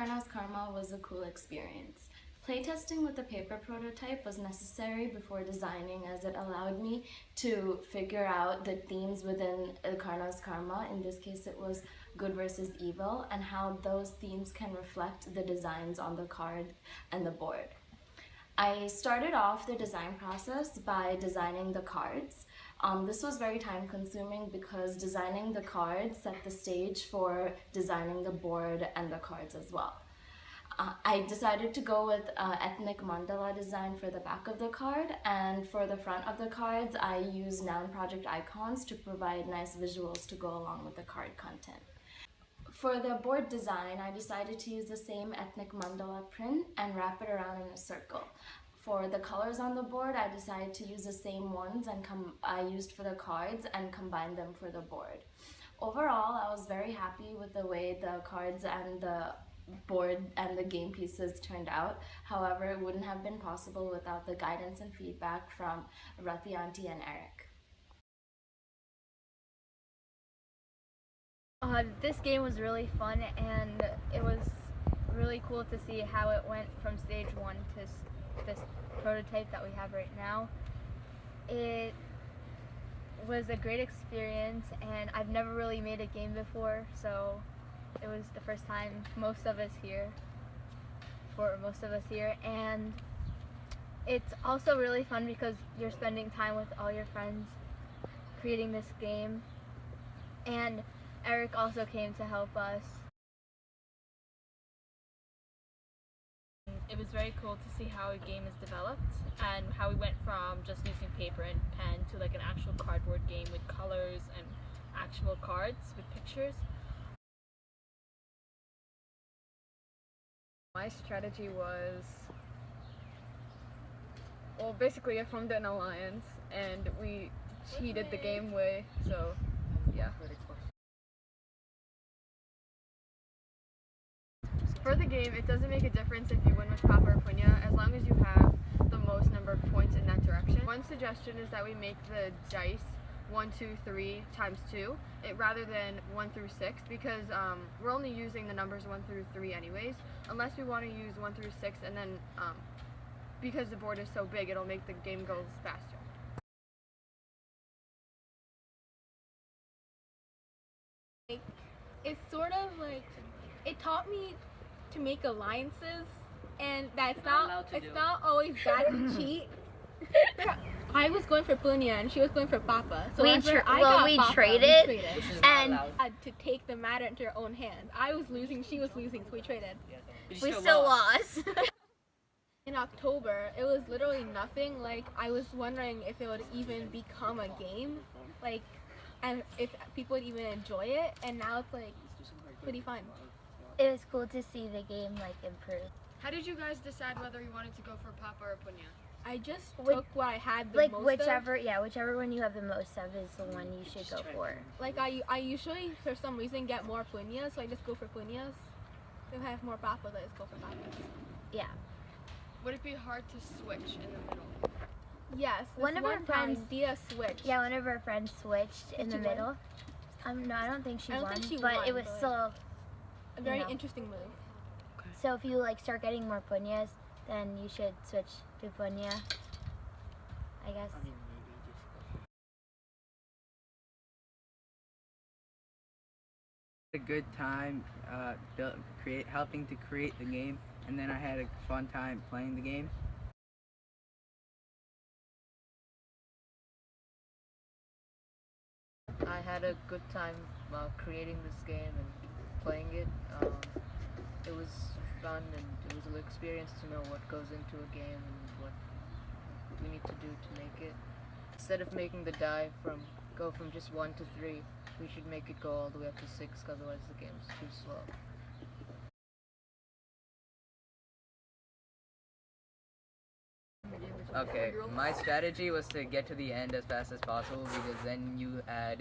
Karna's Karma was a cool experience. Playtesting with the paper prototype was necessary before designing, as it allowed me to figure out the themes within Karna's Karma. In this case, it was good versus evil, and how those themes can reflect the designs on the card and the board. I started off the design process by designing the cards. This was very time consuming because designing the cards set the stage for designing the board and the cards as well. I decided to go with ethnic mandala design for the back of the card, and for the front of the cards I used noun project icons to provide nice visuals to go along with the card content. For the board design, I decided to use the same ethnic mandala print and wrap it around in a circle. For the colors on the board, I decided to use the same ones I used for the cards and combine them for the board. Overall, I was very happy with the way the cards and the board and the game pieces turned out. However, it wouldn't have been possible without the guidance and feedback from Rati Auntie and Eric. This game was really fun, and it was really cool to see how it went from stage 1 to this prototype that we have right now. It was a great experience, and I've never really made a game before, so it was the first time for most of us here, and it's also really fun because you're spending time with all your friends creating this game, and Eric also came to help us. It was very cool to see how a game is developed and how we went from just using paper and pen to like an actual cardboard game with colors and actual cards with pictures. My strategy was, well, basically I formed an alliance and we cheated the game way, so yeah. For the game, it doesn't make a difference if you win with Papa or Punya, as long as you have the most number of points in that direction. One suggestion is that we make the dice 1, 2, 3 times 2, rather than 1 through 6, because we're only using the numbers 1 through 3 anyways, unless we want to use 1 through 6, and then because the board is so big, it'll make the game go faster. It's sort of like, it taught me to make alliances, and that's it's not always bad to cheat. I was going for Punya and she was going for Papa. So We traded, and had to take the matter into her own hands. I was losing, she was losing, so we traded. we still lost. In October, it was literally nothing. Like, I was wondering if it would even become a game, like, and if people would even enjoy it, and now it's like pretty fun. It was cool to see the game like improve. How did you guys decide whether you wanted to go for Papa or Punya? I just took what I had the Like most whichever of. one you have the most of is the one you should go for. Like, I usually, for some reason, get more Punyas, so I just go for Punyas. If I have more Papas, I just go for Papas. Yeah. Would it be hard to switch in the middle? Yes, One of our friends- Dia switched. Yeah, one of our friends switched in Did the she win? middle. No, I don't think she I don't won, think she but won, it was but- still. A very you know. interesting move. So if you like start getting more punyas, then you should switch to punya, I guess. A good time helping to create the game, and then I had a fun time playing the game. I had a good time creating this game and playing it. It was fun, and it was an experience to know what goes into a game and what we need to do to make it. Instead of making the die go from just 1 to 3, we should make it go all the way up to 6, because otherwise the game's too slow. Okay, my strategy was to get to the end as fast as possible, because then you had